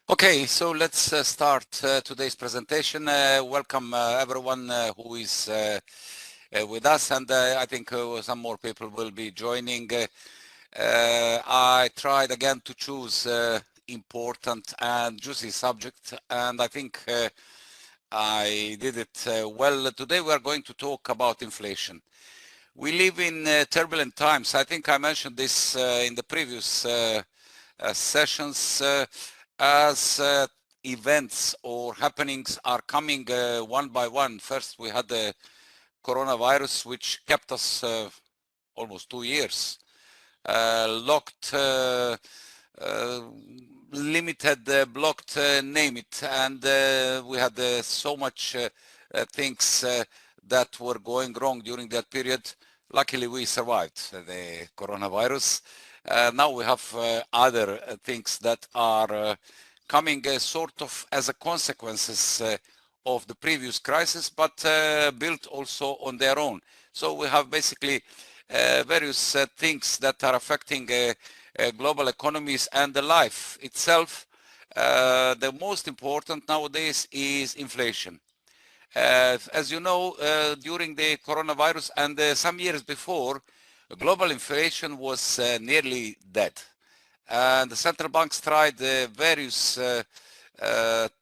Okay, so let's start today's presentation. Welcome everyone who is with us, and I think some more people will be joining. I tried again to choose important and juicy subject, and I think I did it well. Today we are going to talk about inflation. We live in turbulent times. I think I mentioned this in the previous sessions. As events or happenings are coming one by one. First, we had the coronavirus, which kept us almost 2 years locked, limited, blocked, name it. And we had so much things that were going wrong during that period. Luckily, we survived the coronavirus. Now we have other things that are coming sort of as a consequences of the previous crisis, but built also on their own. So we have basically various things that are affecting global economies and the life itself. The most important nowadays is inflation. As you know, during the coronavirus and some years before, global inflation was nearly dead. And the central banks tried various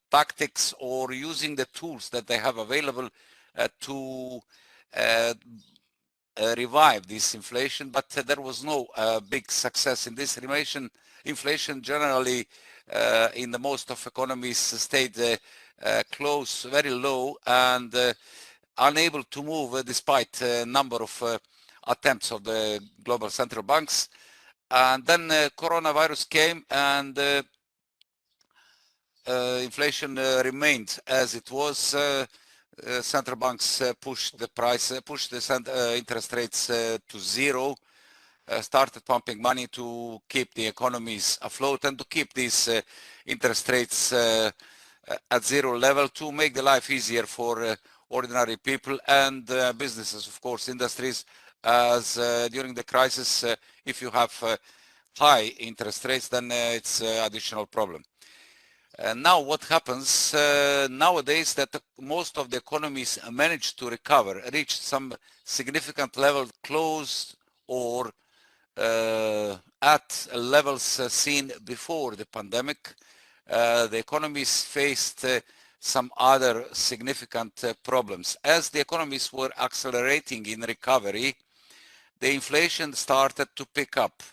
tactics or using the tools that they have available to revive this inflation, but there was no big success in this. Inflation generally in the most of economies stayed close, very low, and unable to move despite a number of attempts of the global central banks. And then coronavirus came, and inflation remained as it was. Central banks pushed the interest rates to zero, started pumping money to keep the economies afloat and to keep these interest rates at zero level to make the life easier for ordinary people and businesses, of course, industries, as during the crisis, if you have high interest rates, then it's an additional problem. Now what happens nowadays that most of the economies managed to recover, reach some significant level close or at levels seen before the pandemic. The economies faced some other significant problems. As the economies were accelerating in recovery, the inflation started to pick up,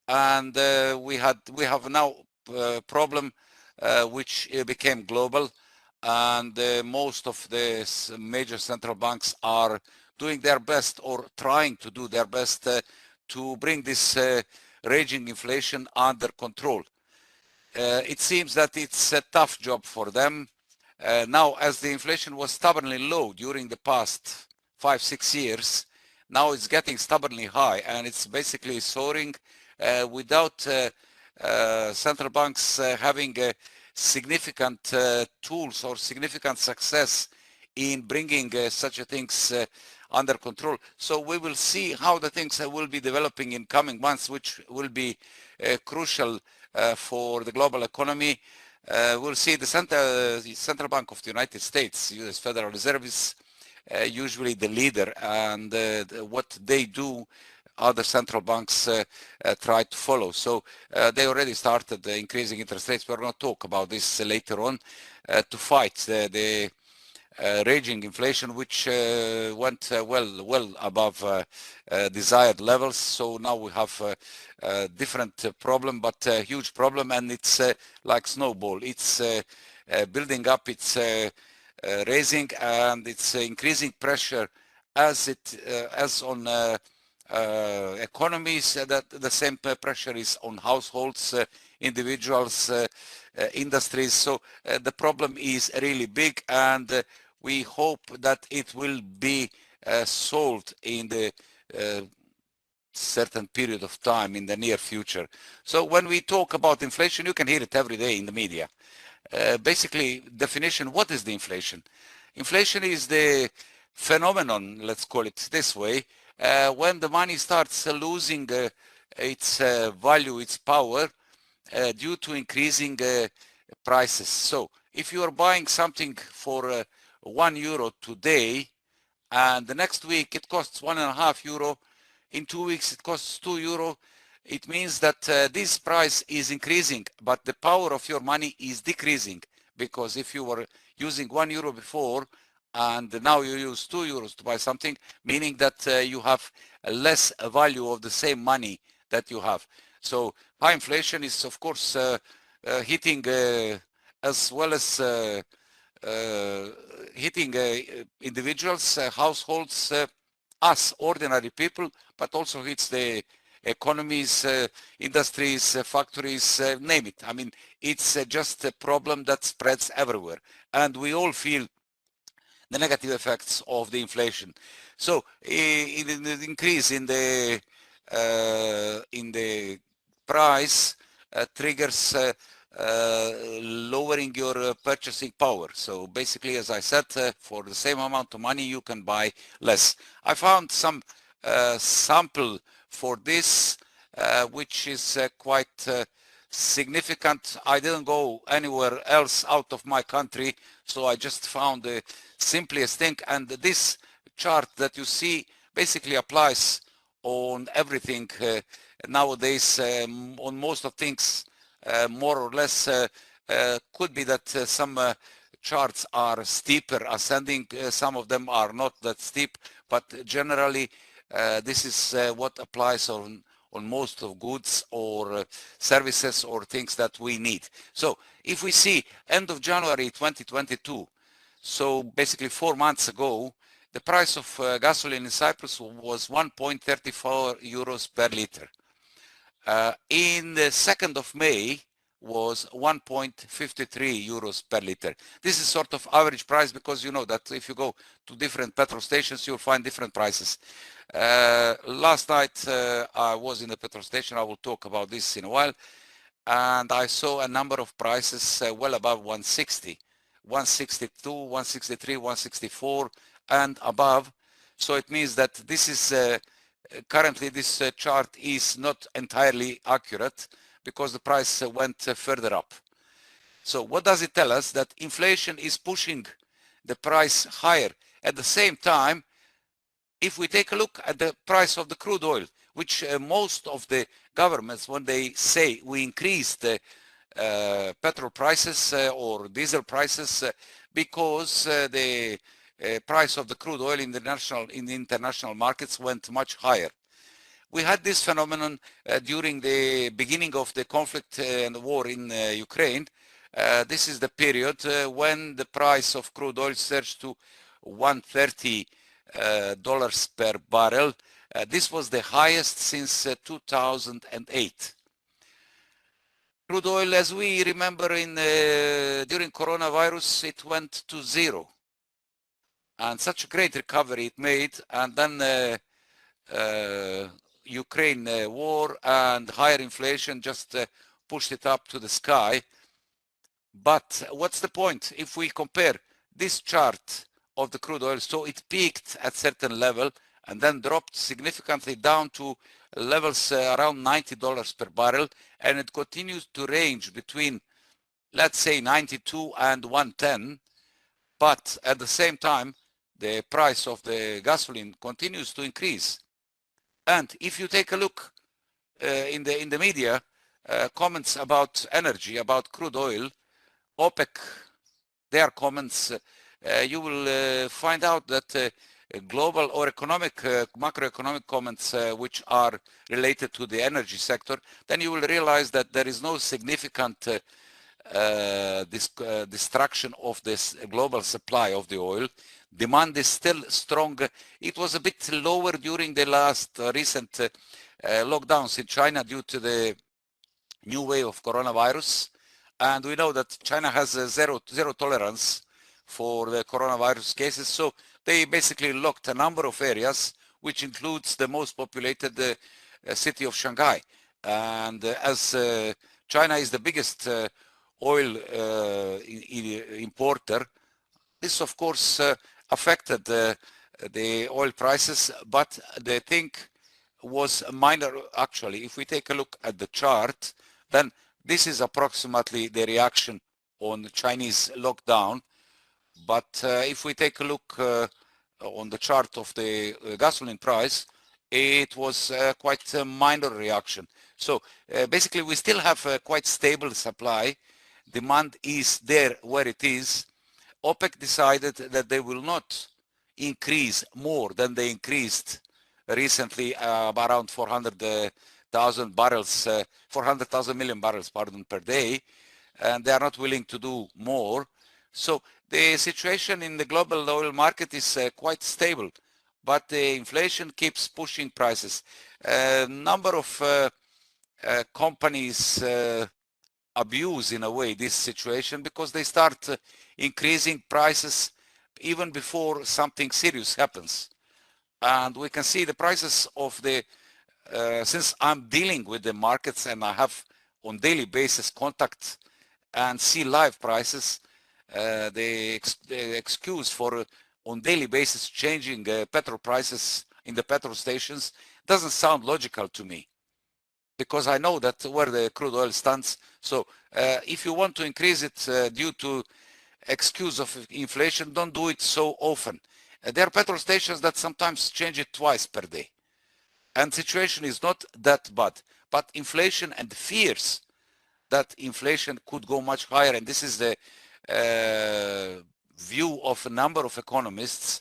and we have now a problem which became global, and most of the major central banks are doing their best or trying to do their best to bring this raging inflation under control. It seems that it's a tough job for them. Now, as the inflation was stubbornly low during the past 5-6 years, now it's getting stubbornly high, and it's basically soaring without central banks having significant tools or significant success in bringing such things under control. So we will see how the things will be developing in coming months, which will be crucial for the global economy. We'll see the Central Bank of the United States, U.S. Federal Reserve, is usually the leader, and what they do, other central banks try to follow. So they already started increasing interest rates. We're going to talk about this later on to fight the raging inflation, which went well above desired levels. So now we have a different problem, but a huge problem, and it's like snowball. It's building up, it's raising, and it's increasing pressure as on economies. That the same pressure is on households, individuals, industries. So the problem is really big, and we hope that it will be solved in the certain period of time in the near future. So when we talk about inflation, you can hear it every day in the media. Basically, definition, what is the inflation? Inflation is the phenomenon, let's call it this way, when the money starts losing its value, its power, due to increasing prices. So if you are buying something for €1 today, and the next week it costs €1.50, in 2 weeks it costs €2, it means that this price is increasing, but the power of your money is decreasing, because if you were using €1 before and now you use €2 to buy something, meaning that you have less value of the same money that you have. So high inflation is of course hitting as well as hitting individuals, households, us ordinary people, but also hits the economies, industries, factories, name it. I mean, it's just a problem that spreads everywhere, and we all feel the negative effects of the inflation. So in the increase in the price triggers lowering your purchasing power. So basically, as I said, for the same amount of money you can buy less. I found some sample for this which is quite significant. I didn't go anywhere else out of my country, so I just found the simplest thing, and this chart that you see basically applies on everything nowadays, on most of things, more or less. Could be that some charts are steeper ascending, some of them are not that steep, but generally this is what applies on most of goods or services or things that we need. So if we see end of January 2022, so basically 4 months ago, the price of gasoline in Cyprus was 1.34 euros per liter. In the 2nd of May was 1.53 euros per liter. This is sort of average price, because you know that if you go to different petrol stations, you'll find different prices. Last night I was in the petrol station. I will talk about this in a while, and I saw a number of prices well above 160, 162, 163, 164 and above. So it means that this is currently this chart is not entirely accurate, because the price went further up. So what does it tell us? That inflation is pushing the price higher. At the same time, if we take a look at the price of the crude oil, which most of the governments, when they say we increase the petrol prices or diesel prices because the price of the crude oil in the international markets went much higher. We had this phenomenon during the beginning of the conflict and the war in Ukraine. This is the period when the price of crude oil surged to $130 per barrel. This was the highest since 2008. Crude oil, as we remember, during coronavirus, it went to zero. And such a great recovery it made, and then Ukraine war and higher inflation just pushed it up to the sky. But what's the point? If we compare this chart of the crude oil, so it peaked at certain level and then dropped significantly down to levels around $90 per barrel, and it continues to range between, let's say, 92 and 110. But at the same time, the price of the gasoline continues to increase. And if you take a look in the media, comments about energy, about crude oil, OPEC, their comments, you will find out that global or economic, macroeconomic comments which are related to the energy sector, then you will realize that there is no significant destruction of this global supply of the oil. Demand is still strong. It was a bit lower during the last recent lockdowns in China due to the new wave of coronavirus. And we know that China has a zero tolerance for the coronavirus cases. So they basically locked a number of areas, which includes the most populated city of Shanghai. And as China is the biggest oil importer, this of course affected the oil prices, but the thing was minor actually. If we take a look at the chart, then this is approximately the reaction on the Chinese lockdown. But if we take a look on the chart of the gasoline price, it was quite a minor reaction. So basically we still have a quite stable supply. Demand is there where it is. OPEC decided that they will not increase more than they increased recently, around 400,000 barrels, 400,000 million barrels, pardon, per day, and they are not willing to do more. So the situation in the global oil market is quite stable, but the inflation keeps pushing prices. A number of companies abuse in a way this situation because they start increasing prices even before something serious happens. And we can see the prices of the, since I'm dealing with the markets and I have on daily basis contact and see live prices, the excuse for on daily basis changing petrol prices in the petrol stations doesn't sound logical to me, because I know that where the crude oil stands. So if you want to increase it due to excuse of inflation, don't do it so often. There are petrol stations that sometimes change it twice per day. And situation is not that bad. But inflation and fears that inflation could go much higher, and this is the view of a number of economists,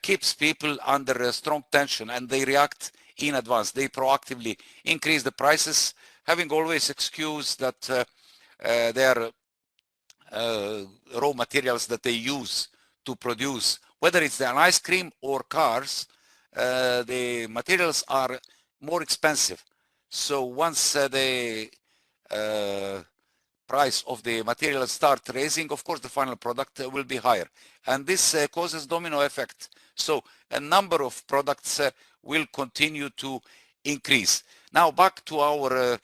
keeps people under a strong tension, and they react in advance. They proactively increase the prices, having always excuse that their raw materials that they use to produce, whether it's an ice cream or cars, the materials are more expensive. So once the price of the materials start raising, of course the final product will be higher, and this causes domino effect. So a number of products will continue to increase. Now back to our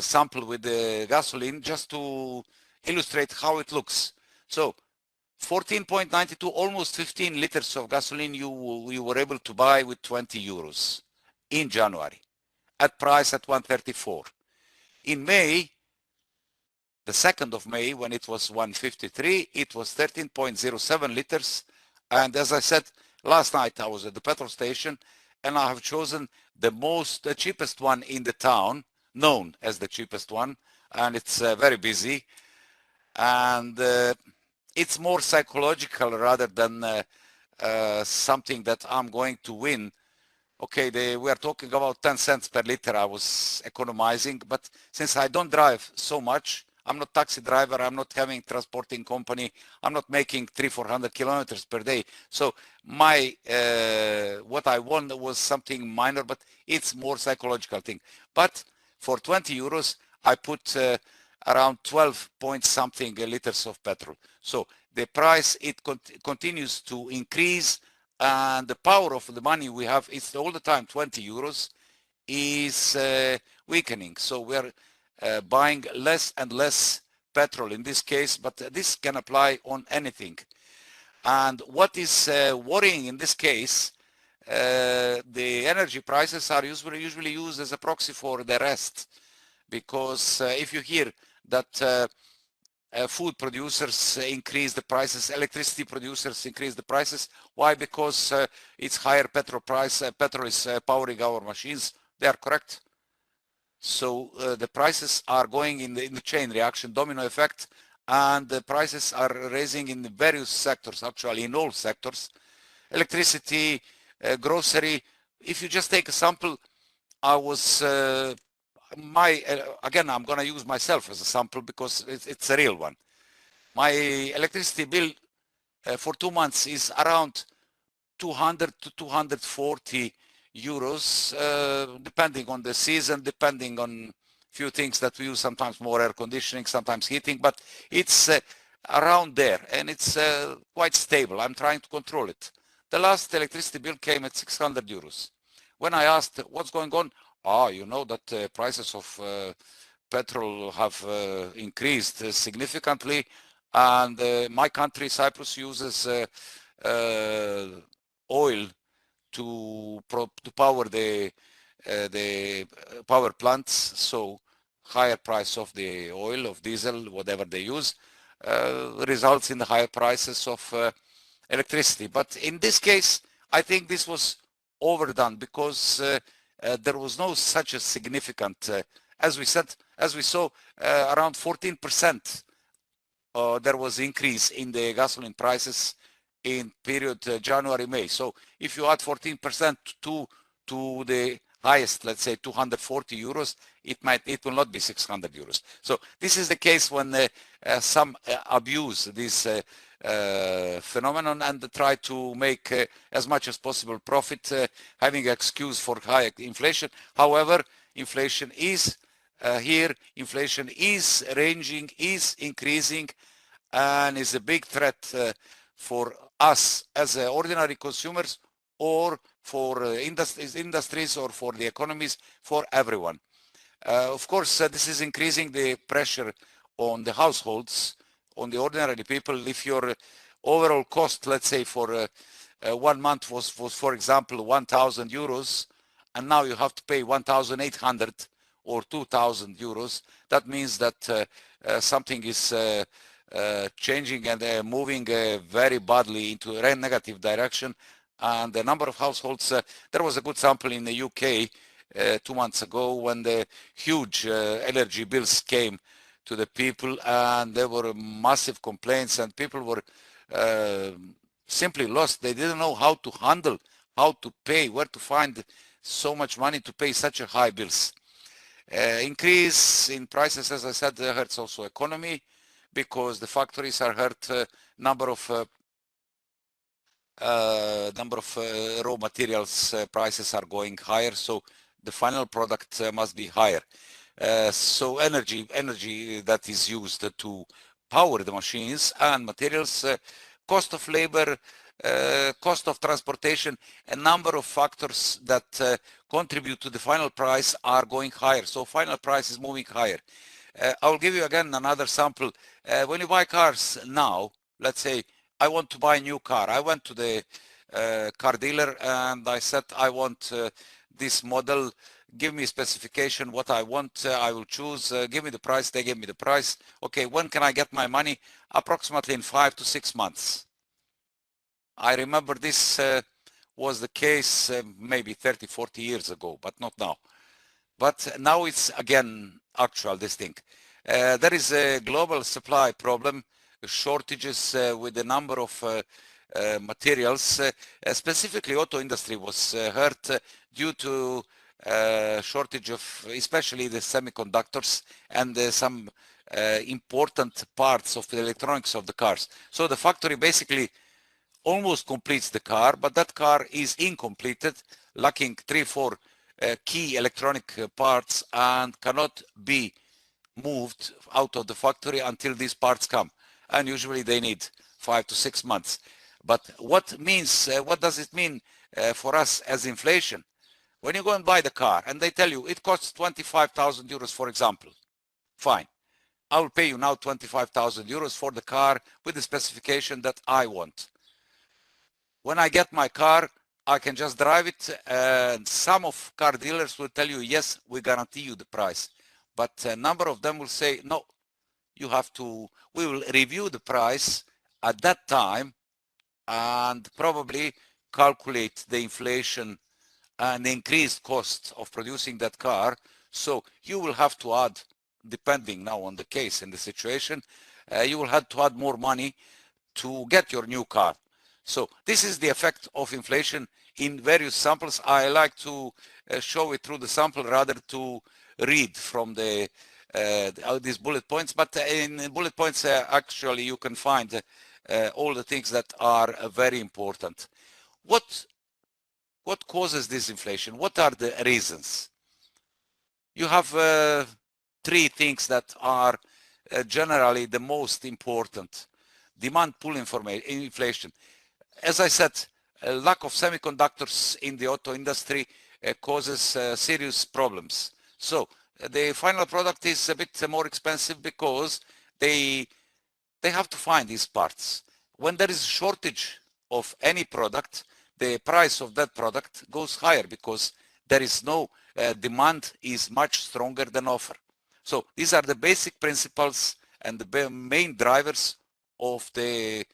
sample with the gasoline, just to illustrate how it looks. So 14.92, almost 15 liters of gasoline you were able to buy with 20 euros in January at price at 134. In May, the 2nd of May, when it was 153, it was 13.07 liters. And as I said, last night I was at the petrol station and I have chosen the cheapest one in the town, known as the cheapest one, and it's very busy. And it's more psychological rather than something that I'm going to win. Okay, we are talking about 10 cents per liter I was economizing, but since I don't drive so much, I'm not taxi driver, I'm not having transporting company, I'm not making 300-400 kilometers per day. So my what I won was something minor, but it's more psychological thing. But for 20 euros, I put around 12 point something liters of petrol. So the price, it continues to increase, and the power of the money we have, it's all the time 20 euros, is weakening. So we are buying less and less petrol in this case, but this can apply on anything. And what is worrying in this case, the energy prices are usually used as a proxy for the rest, because if you hear that food producers increase the prices, electricity producers increase the prices, why? Because it's higher petrol price, petrol is powering our machines. They are correct. So the prices are going in the chain reaction, domino effect, and the prices are raising in the various sectors, actually in all sectors. Electricity, grocery. If you just take a sample, I was again, I'm going to use myself as a sample because it's a real one. My electricity bill for 2 months is around 200 to 240 euros, depending on the season, depending on few things that we use, sometimes more air conditioning, sometimes heating, but it's around there, and it's quite stable. I'm trying to control it. The last electricity bill came at 600 euros. When I asked what's going on, you know that prices of petrol have increased significantly, and my country, Cyprus, uses oil to power the power plants, so higher price of the oil, of diesel, whatever they use. results in the higher prices of electricity. But in this case, I think this was overdone because there was no such a significant, as we saw, around 14% there was increase in the gasoline prices in period January-May. So if you add 14% to the highest, let's say 240 euros, it will not be 600 euros. So this is the case when some abuse this phenomenon and try to make as much as possible profit, having an excuse for high inflation. However, inflation is here, inflation is ranging, is increasing, and is a big threat for us as ordinary consumers, or for industries, or for the economies, for everyone. Of course, this is increasing the pressure on the households, on the ordinary people. If your overall cost, let's say for 1 month was for example 1,000 euros, and now you have to pay 1,800 or 2,000 euros, that means that something is changing and moving very badly into a negative direction. And the number of households, there was a good sample in the UK 2 months ago when the huge energy bills came to the people, and there were massive complaints, and people were simply lost. They didn't know how to handle, how to pay, where to find so much money to pay such a high bills. Increase in prices, as I said, hurts also economy, because the factories are hurt. Number of raw materials prices are going higher, so the final product must be higher. So energy that is used to power the machines and materials, cost of labor, cost of transportation, a number of factors that contribute to the final price are going higher. So final price is moving higher. I'll give you again another sample. When you buy cars now, let's say I want to buy a new car. I went to the car dealer and I said, I want this model. Give me specification, what I want, I will choose. Give me the price. They gave me the price. Okay, when can I get my money? Approximately in 5 to 6 months. I remember this was the case maybe 30, 40 years ago, but not now. But now it's again actual, this thing. There is a global supply problem, shortages with a number of materials. Specifically, auto industry was hurt due to shortage of especially the semiconductors and some important parts of the electronics of the cars. So the factory basically almost completes the car, but that car is incompleted, lacking 3-4 key electronic parts, and cannot be moved out of the factory until these parts come. And usually they need 5 to 6 months. But what does it mean for us as inflation? When you go and buy the car and they tell you it costs 25,000 euros, for example, fine. I will pay you now 25,000 euros for the car with the specification that I want. When I get my car, I can just drive it, and some of car dealers will tell you, yes, we guarantee you the price. But a number of them will say, no, we will review the price at that time and probably calculate the inflation and the increased cost of producing that car. So you will have to add, depending now on the case and the situation, you will have to add more money to get your new car. So this is the effect of inflation in various samples. I like to show it through the sample rather to read from these bullet points. But in bullet points, actually, you can find all the things that are very important. What causes this inflation? What are the reasons? You have 3 things that are generally the most important. Demand pull inflation. As I said, a lack of semiconductors in the auto industry causes serious problems. So the final product is a bit more expensive because they have to find these parts. When there is a shortage of any product, the price of that product goes higher because there is no demand is much stronger than offer. So these are the basic principles and the main drivers of the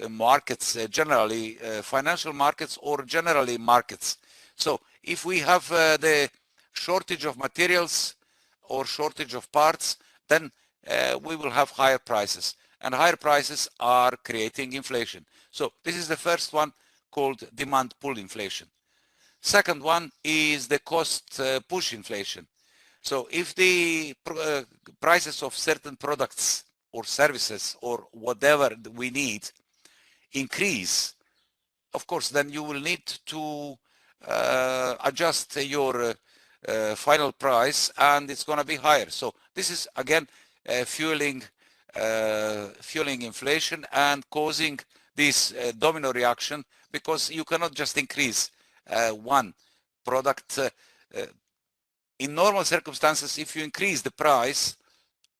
markets, generally financial markets or generally markets. So if we have the shortage of materials or shortage of parts, then we will have higher prices, and higher prices are creating inflation. So this is the first one, called demand pull inflation. Second one is the cost push inflation. So if the prices of certain products or services or whatever we need increase, of course, then you will need to adjust your final price, and it's going to be higher. So this is again fueling inflation and causing this domino reaction, because you cannot just increase one product. In normal circumstances, if you increase the price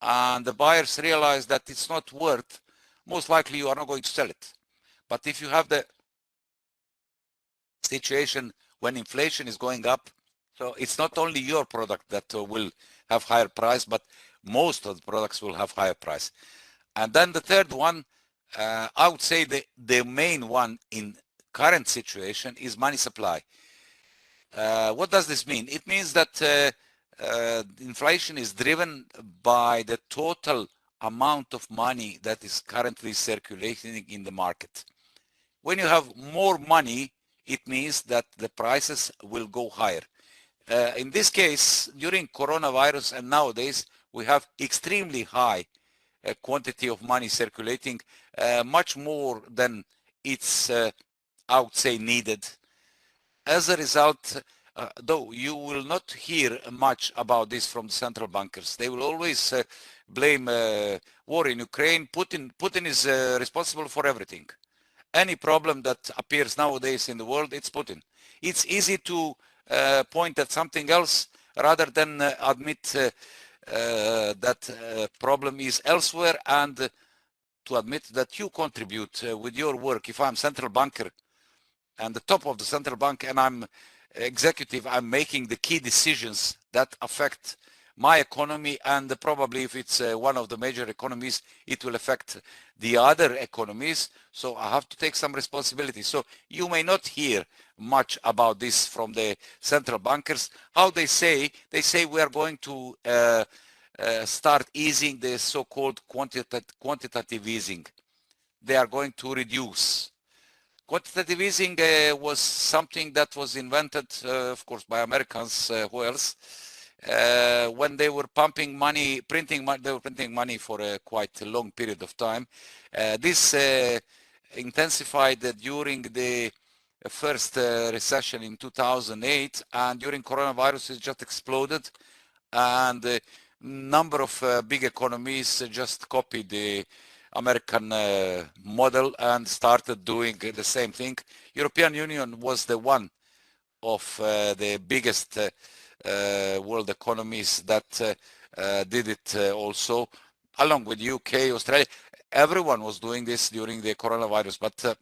and the buyers realize that it's not worth, most likely you are not going to sell it. But if you have the situation when inflation is going up, so it's not only your product that will have higher price, but most of the products will have higher price. And then the third one, I would say the main one in current situation is money supply. What does this mean? It means that inflation is driven by the total amount of money that is currently circulating in the market. When you have more money, it means that the prices will go higher. In this case, during coronavirus and nowadays, we have extremely high quantity of money circulating, much more than it's, I would say, needed. As a result, though you will not hear much about this from the central bankers, they will always blame war in Ukraine. Putin is responsible for everything. Any problem that appears nowadays in the world, it's Putin. It's easy to point at something else rather than admit that problem is elsewhere, and to admit that you contribute with your work. If I'm central banker and the top of the central bank and I'm executive, I'm making the key decisions that affect my economy, and probably if it's one of the major economies, it will affect the other economies. So I have to take some responsibility. So you may not hear much about this from the central bankers. How they say we are going to start easing the so-called quantitative easing. They are going to reduce. Quantitative easing was something that was invented, of course, by Americans. Who else? When they were pumping money, printing money, they were printing money for a quite a long period of time. This intensified during the first recession in 2008, and during coronavirus it just exploded, and a number of big economies just copied the American model and started doing the same thing. European Union was the one of the biggest world economies that did it also, along with UK, Australia. Everyone was doing this during the coronavirus, but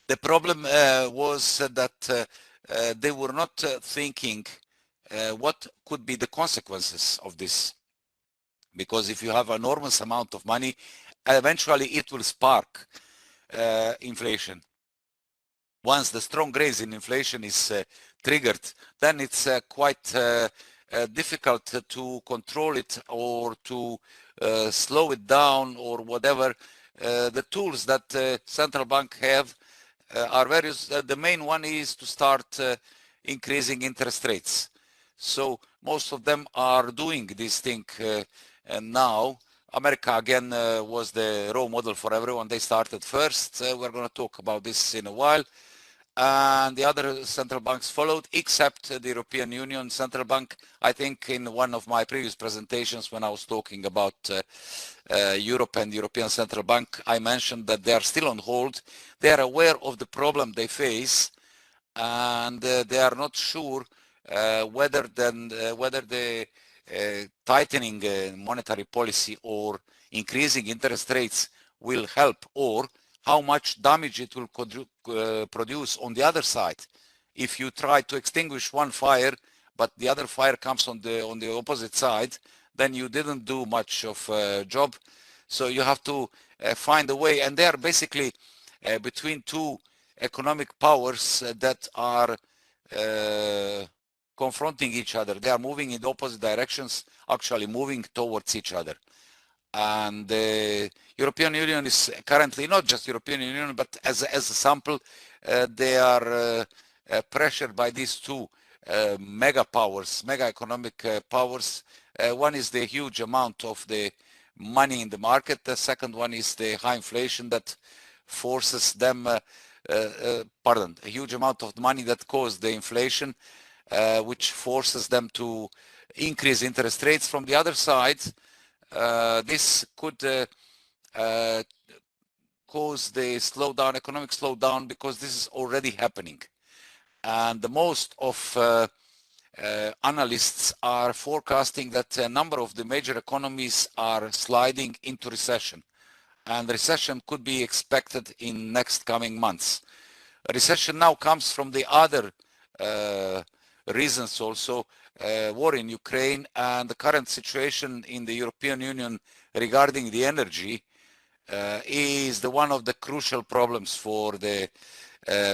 the problem was that they were not thinking what could be the consequences of this. Because if you have an enormous amount of money, eventually it will spark inflation. Once the strong rise in inflation is triggered, then it's quite difficult to control it or to slow it down or whatever. The tools that central bank have are various. The main one is to start increasing interest rates. So most of them are doing this thing and now. America again was the role model for everyone. They started first. We're going to talk about this in a while. And the other central banks followed, except the European Union Central Bank. I think in one of my previous presentations when I was talking about Europe and the European Central Bank, I mentioned that they are still on hold. They are aware of the problem they face, and they are not sure whether the tightening monetary policy or increasing interest rates will help, or how much damage it will produce on the other side. If you try to extinguish one fire, but the other fire comes on the opposite side, then you didn't do much of a job. So you have to find a way, and they are basically between two economic powers that are confronting each other. They are moving in the opposite directions, actually moving towards each other. And the European Union is currently, not just European Union, but as a sample, they are pressured by these two mega powers, mega economic powers. One is the huge amount of the money in the market. The second one is the high inflation that forces them, a huge amount of money that caused the inflation, which forces them to increase interest rates. From the other side, this could cause the slowdown, economic slowdown, because this is already happening. And the most of analysts are forecasting that a number of the major economies are sliding into recession. And recession could be expected in next coming months. A recession now comes from the other reasons also. War in Ukraine and the current situation in the European Union regarding the energy is one of the crucial problems for the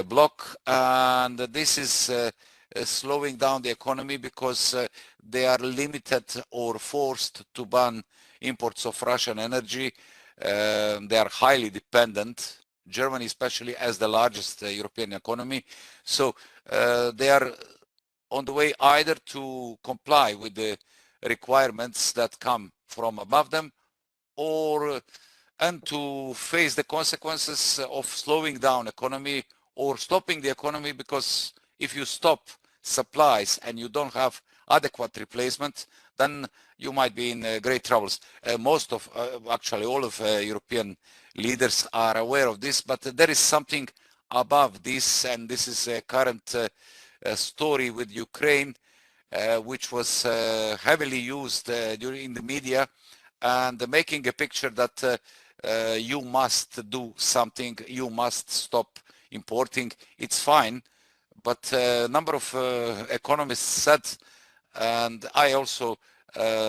bloc, and this is slowing down the economy because they are limited or forced to ban imports of Russian energy. They are highly dependent, Germany especially as the largest European economy. So they are on the way either to comply with the requirements that come from above them, or and to face the consequences of slowing down economy or stopping the economy, because if you stop supplies and you don't have adequate replacement, then you might be in great troubles. Actually all of European leaders are aware of this, but there is something above this, and this is a current story with Ukraine, which was heavily used during the media, and making a picture that you must do something, you must stop importing. It's fine, but a number of economists said, and I also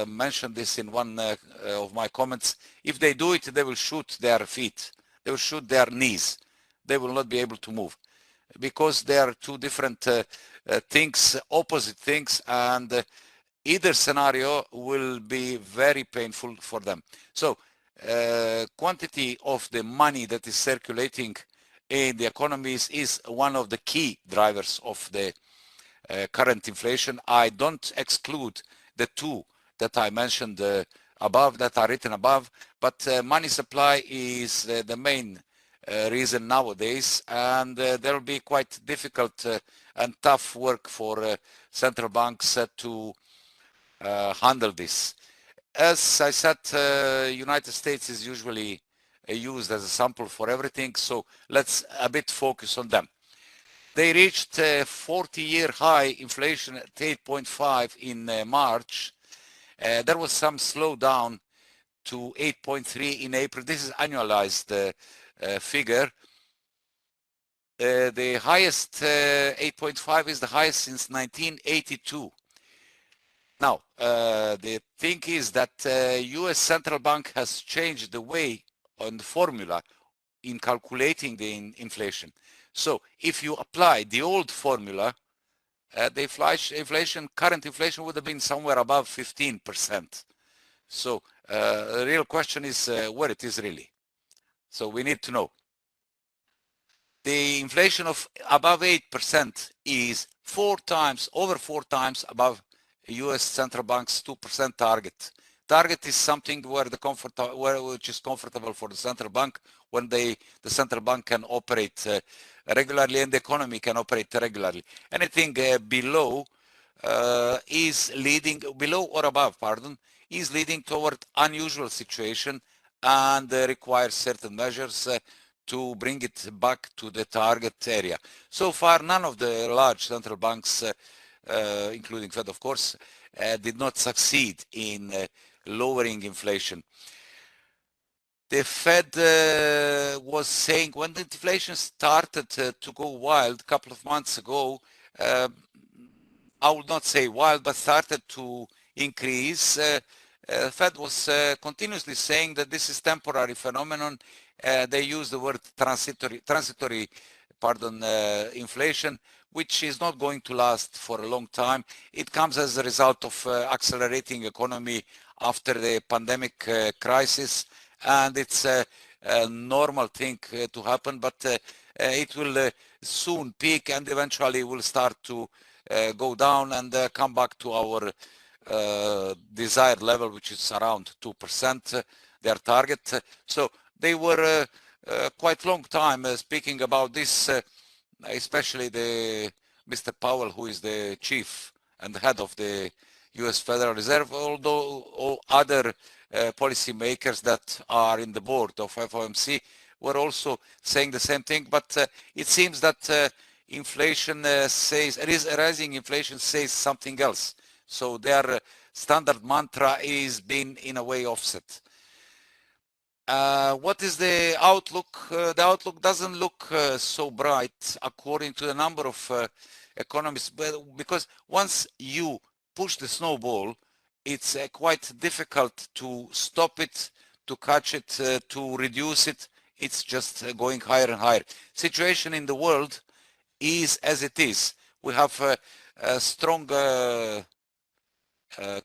mentioned this in one of my comments, if they do it, they will shoot their feet, they will shoot their knees, they will not be able to move, because they are two different things, opposite things, and either scenario will be very painful for them. So quantity of the money that is circulating in the economies is one of the key drivers of the current inflation. I don't exclude the two that I mentioned above, that are written above, but money supply is the main reason nowadays, and there will be quite difficult and tough work for central banks to handle this. As I said, United States is usually used as a sample for everything, so let's a bit focus on them. They reached a 40-year high inflation at 8.5 in March. There was some slowdown to 8.3 in April. This is annualized figure. The highest 8.5 is the highest since 1982. Now, the thing is that US Central Bank has changed the way on the formula in calculating the inflation. So if you apply the old formula, the current inflation would have been somewhere above 15%. So the real question is where it is really. So we need to know. The inflation of above 8% is over four times above US Central Bank's 2% target. Target is something where which is comfortable for the central bank, when the central bank can operate regularly and the economy can operate regularly. Anything below or above, is leading toward unusual situation, and requires certain measures to bring it back to the target area. So far, none of the large central banks, including Fed, of course, did not succeed in lowering inflation. The Fed was saying, when the inflation started to go wild a couple of months ago, I would not say wild, but started to increase, Fed was continuously saying that this is temporary phenomenon. They use the word transitory, inflation, which is not going to last for a long time. It comes as a result of accelerating economy after the pandemic crisis, and it's a normal thing to happen, but it will soon peak and eventually will start to go down and come back to our desired level, which is around 2%, their target. So they were quite long time speaking about this, especially the Mr. Powell, who is the chief and head of the US Federal Reserve, although all other policy makers that are in the board of FOMC were also saying the same thing. But it seems that inflation rising inflation says something else. So their standard mantra is being in a way offset. What is the outlook? The outlook doesn't look so bright according to the number of economists, because once you push the snowball, it's quite difficult to stop it, to catch it, to reduce it. It's just going higher and higher. Situation in the world is as it is. We have strong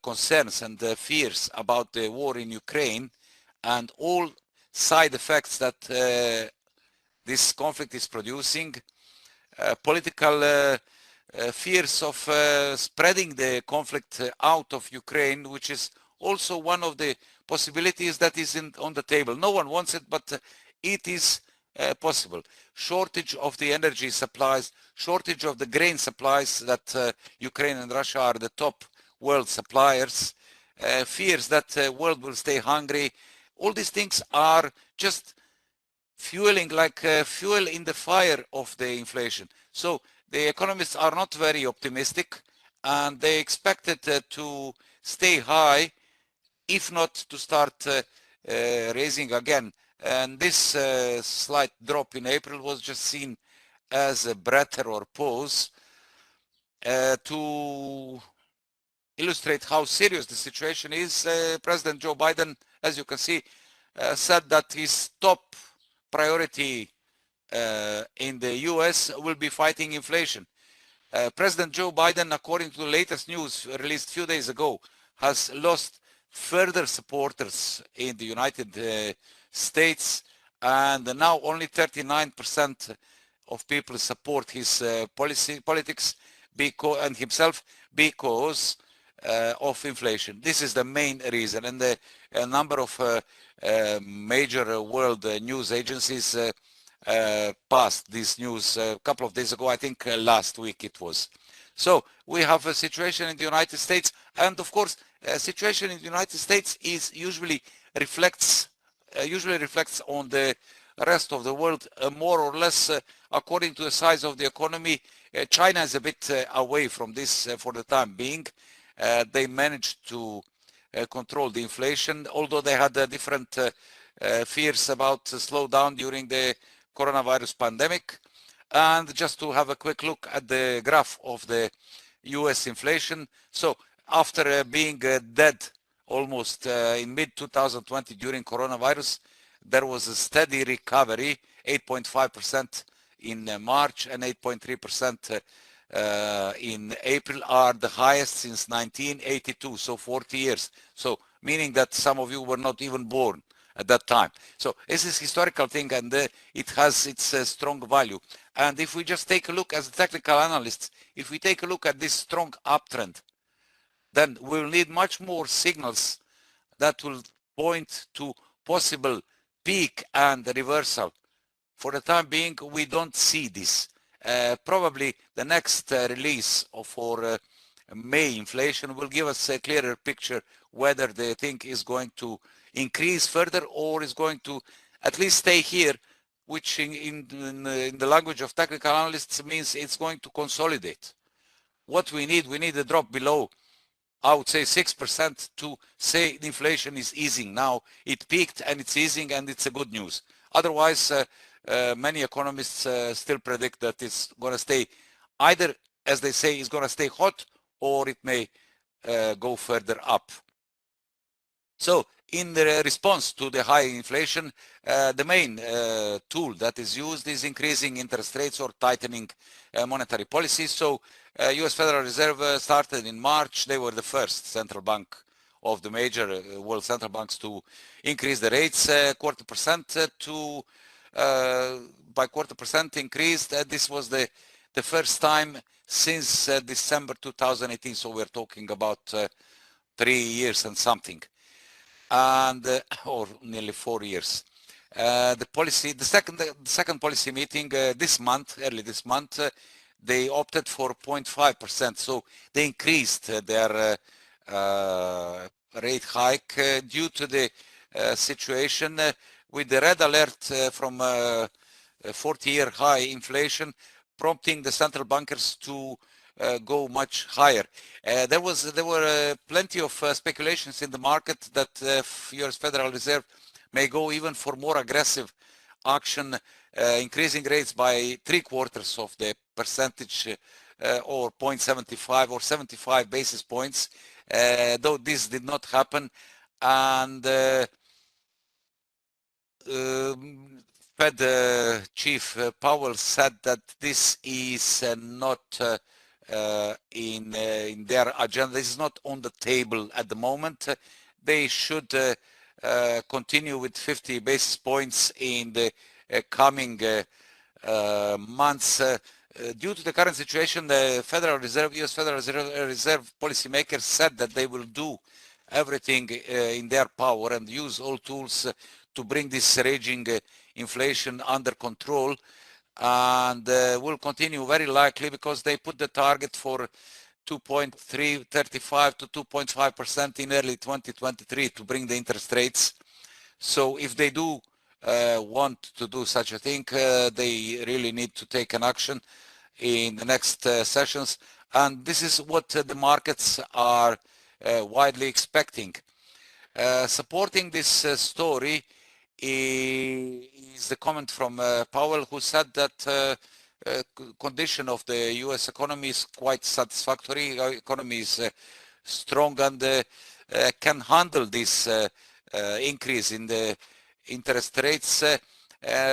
concerns and fears about the war in Ukraine and all side effects that this conflict is producing, political fears of spreading the conflict out of Ukraine, which is also one of the possibilities that is on the table. No one wants it, but it is possible. Shortage of the energy supplies, shortage of the grain supplies that Ukraine and Russia are the top world suppliers, fears that the world will stay hungry. All these things are just fueling like fuel in the fire of the inflation. So the economists are not very optimistic, and they expect it to stay high, if not to start raising again. And this slight drop in April was just seen as a breather or pause to illustrate how serious the situation is. President Joe Biden, as you can see, said that his top priority in the US will be fighting inflation. President Joe Biden, according to the latest news released a few days ago, has lost further supporters in the United States, and now only 39% of people support his politics and himself because of inflation. This is the main reason, and a number of major world news agencies passed this news a couple of days ago. I think last week it was. So we have a situation in the United States, and of course a situation in the United States is usually reflects on the rest of the world more or less according to the size of the economy. China is a bit away from this for the time being. They managed to control the inflation, although they had different fears about slowdown during the coronavirus pandemic. And just to have a quick look at the graph of the US inflation. So after being dead almost in mid-2020 during coronavirus, there was a steady recovery, 8.5% in March and 8.3% in April, are the highest since 1982, so 40 years. So meaning that some of you were not even born at that time. So this is historical thing, and it has its strong value. And if we just take a look as technical analysts, if we take a look at this strong uptrend, then we'll need much more signals that will point to possible peak and reversal. For the time being, we don't see this. Probably the next release for May inflation will give us a clearer picture whether the thing is going to increase further or is going to at least stay here, which in the language of technical analysts means it's going to consolidate. What we need a drop below, I would say 6% to say inflation is easing now. It peaked and it's easing, and it's a good news. Otherwise, many economists still predict that it's going to stay either, as they say, it's going to stay hot, or it may go further up. So in the response to the high inflation, the main tool that is used is increasing interest rates or tightening monetary policy. So US Federal Reserve started in March. They were the first central bank of the major world central banks to increase the rates quarter percent to by quarter percent increased. This was the first time since December 2018. So we're talking about 3 years and something, and or nearly 4 years. The second policy meeting early this month, they opted for 0.5%. So they increased their rate hike due to the situation with the red alert from 40-year high inflation, prompting the central bankers to go much higher. There were plenty of speculations in the market that US Federal Reserve may go even for more aggressive action, increasing rates by 3/4 of the percentage or 0.75 or 75 basis points, though this did not happen. And Fed Chief Powell said that this is not in their agenda. This is not on the table at the moment. They should continue with 50 basis points in the coming months. Due to the current situation, the US Federal Reserve policymakers said that they will do everything in their power and use all tools to bring this raging inflation under control, and will continue very likely because they put the target for 2.35 to 2.5% in early 2023 to bring the interest rates. So if they do want to do such a thing, they really need to take an action in the next sessions, and this is what the markets are widely expecting. Supporting this story is the comment from Powell, who said that condition of the US economy is quite satisfactory. Our economy is strong and can handle this increase in the interest rates.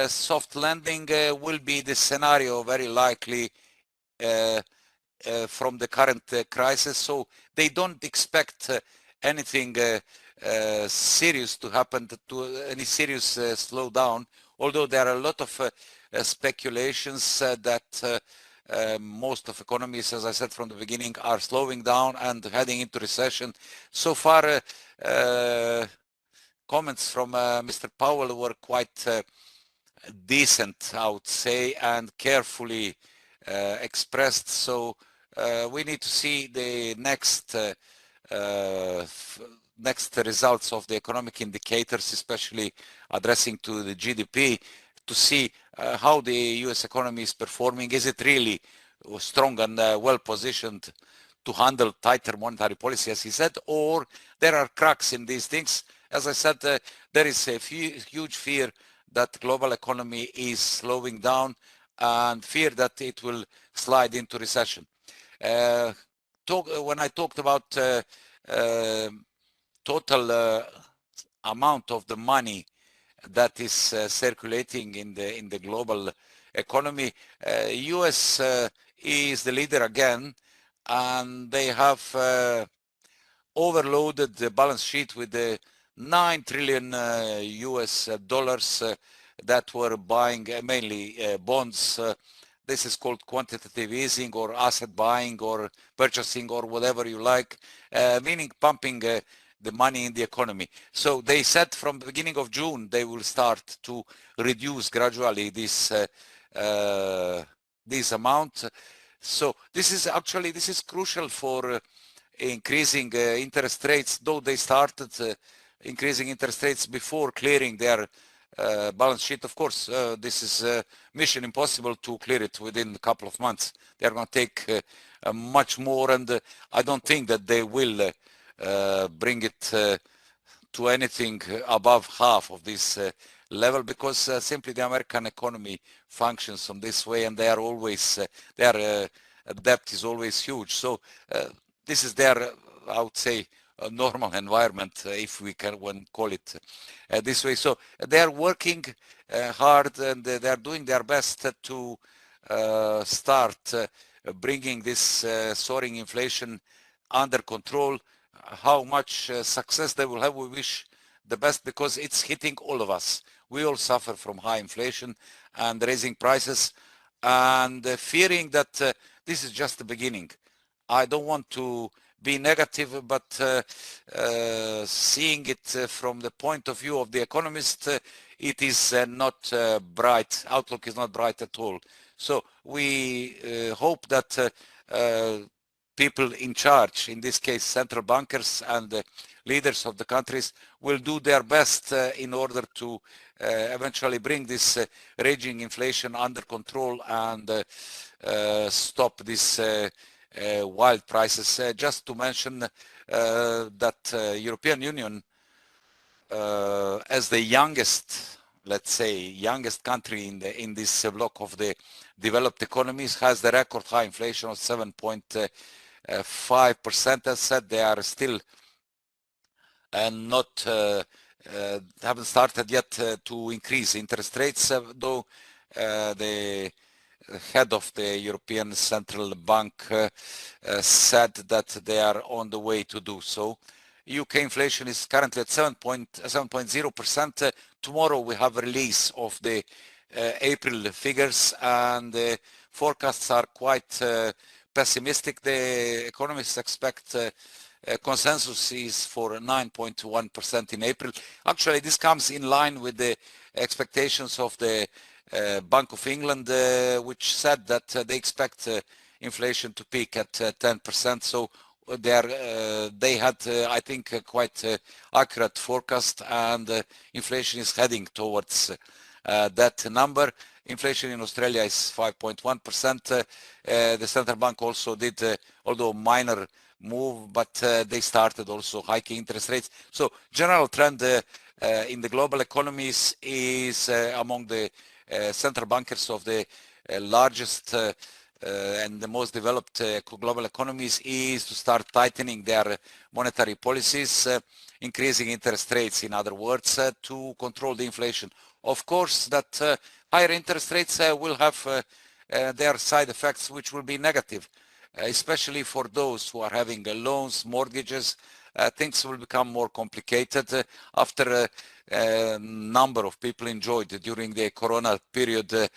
Soft landing will be the scenario very likely from the current crisis. So they don't expect anything serious to happen, to any serious slowdown, although there are a lot of speculations that most of economies, as I said from the beginning, are slowing down and heading into recession. So far, comments from Mr. Powell were quite decent, I would say, and carefully expressed. So we need to see the next results of the economic indicators, especially addressing to the GDP, to see how the US economy is performing. Is it really strong and well positioned to handle tighter monetary policy, as he said, or there are cracks in these things? As I said, there is a huge fear that global economy is slowing down and fear that it will slide into recession. When I talked about total amount of the money that is circulating in the global economy, US is the leader again, and they have overloaded the balance sheet with the $9 trillion US dollars that were buying mainly bonds. This is called quantitative easing or asset buying or purchasing or whatever you like, meaning pumping the money in the economy. So they said from the beginning of June they will start to reduce gradually this amount. So this is crucial for increasing interest rates, though they started increasing interest rates before clearing their balance sheet. Of course, this is mission impossible to clear it within a couple of months. They're going to take much more, and I don't think that they will bring it to anything above half of this level, because simply the American economy functions on this way, and they are always their debt is always huge. So this is their, I would say, normal environment, if we can call it this way. So they are working hard, and they are doing their best to start bringing this soaring inflation under control. How much success they will have, we wish the best, because it's hitting all of us. We all suffer from high inflation and raising prices, and fearing that this is just the beginning. I don't want to be negative, but seeing it from the point of view of the economist, it is not bright. Outlook is not bright at all. So we hope that people in charge, in this case central bankers and leaders of the countries, will do their best in order to eventually bring this raging inflation under control and stop this wild prices. Just to mention that European Union, as the youngest, let's say, youngest country in this block of the developed economies, has the record high inflation of 7.5%. As said, they are still not haven't started yet to increase interest rates, though the head of the European Central Bank said that they are on the way to do so. UK inflation is currently at 7.0%. Tomorrow we have a release of the April figures, and the forecasts are quite pessimistic. The economists expect consensus is for 9.1% in April. Actually, this comes in line with the expectations of the Bank of England, which said that they expect inflation to peak at 10%. So they had, I think, a quite accurate forecast, and inflation is heading towards that number. Inflation in Australia is 5.1%. The central bank also did, although minor move, but they started also hiking interest rates. So general trend in the global economies is among the central bankers of the largest and the most developed global economies is to start tightening their monetary policies, increasing interest rates, in other words, to control the inflation. Of course, that higher interest rates will have their side effects, which will be negative, especially for those who are having loans, mortgages. Things will become more complicated after a number of people enjoyed during the corona period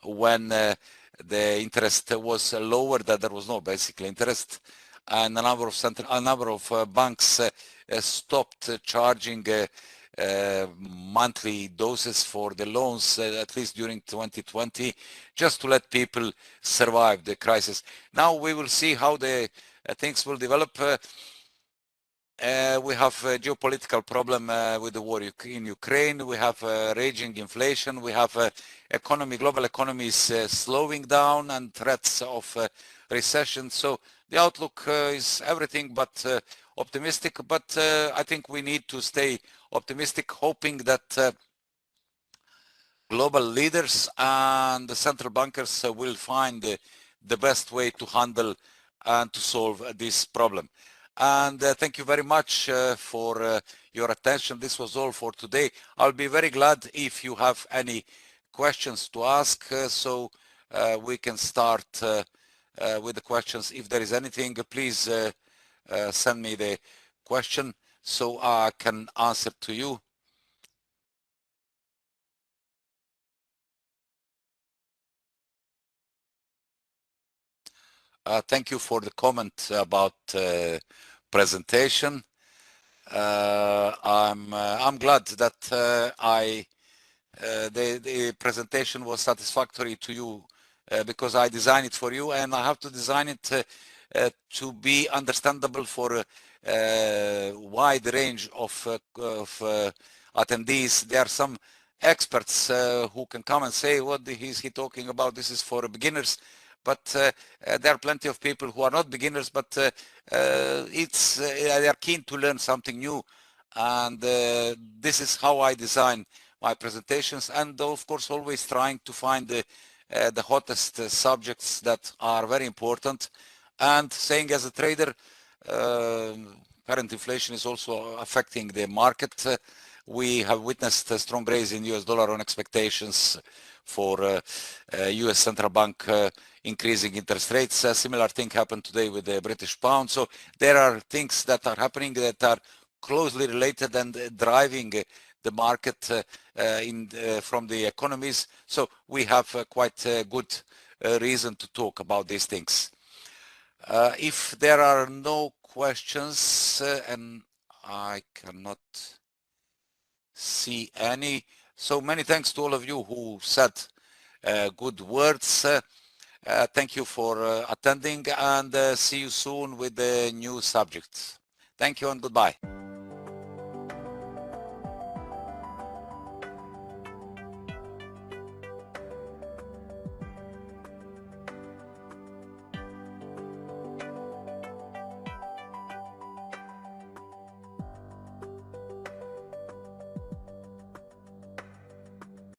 when the interest was lower, that there was no basically interest, and a number of banks stopped charging monthly doses for the loans, at least during 2020, just to let people survive the crisis. Now we will see how the things will develop. We have a geopolitical problem with the war in Ukraine. We have raging inflation. We have global economies slowing down and threats of recession. So the outlook is everything but optimistic. But I think we need to stay optimistic, hoping that global leaders and the central bankers will find the best way to handle and to solve this problem. And thank you very much for your attention. This was all for today. I'll be very glad if you have any questions to ask, so we can start with the questions. If there is anything, please send me the question so I can answer to you. Thank you for the comment about presentation. I'm glad that the presentation was satisfactory to you because I designed it for you, and I have to design it to be understandable for a wide range of attendees. There are some experts who can come and say, what is he talking about? This is for beginners. But there are plenty of people who are not beginners, but they are keen to learn something new. And this is how I design my presentations. And of course, always trying to find the hottest subjects that are very important. And saying as a trader, current inflation is also affecting the market. We have witnessed a strong raise in US dollar on expectations for US central bank increasing interest rates. A similar thing happened today with the British pound. So there are things that are happening that are closely related and driving the market from the economies. So we have quite a good reason to talk about these things. If there are no questions, and I cannot see any, so many thanks to all of you who said good words. Thank you for attending, and see you soon with the new subjects. Thank you and goodbye.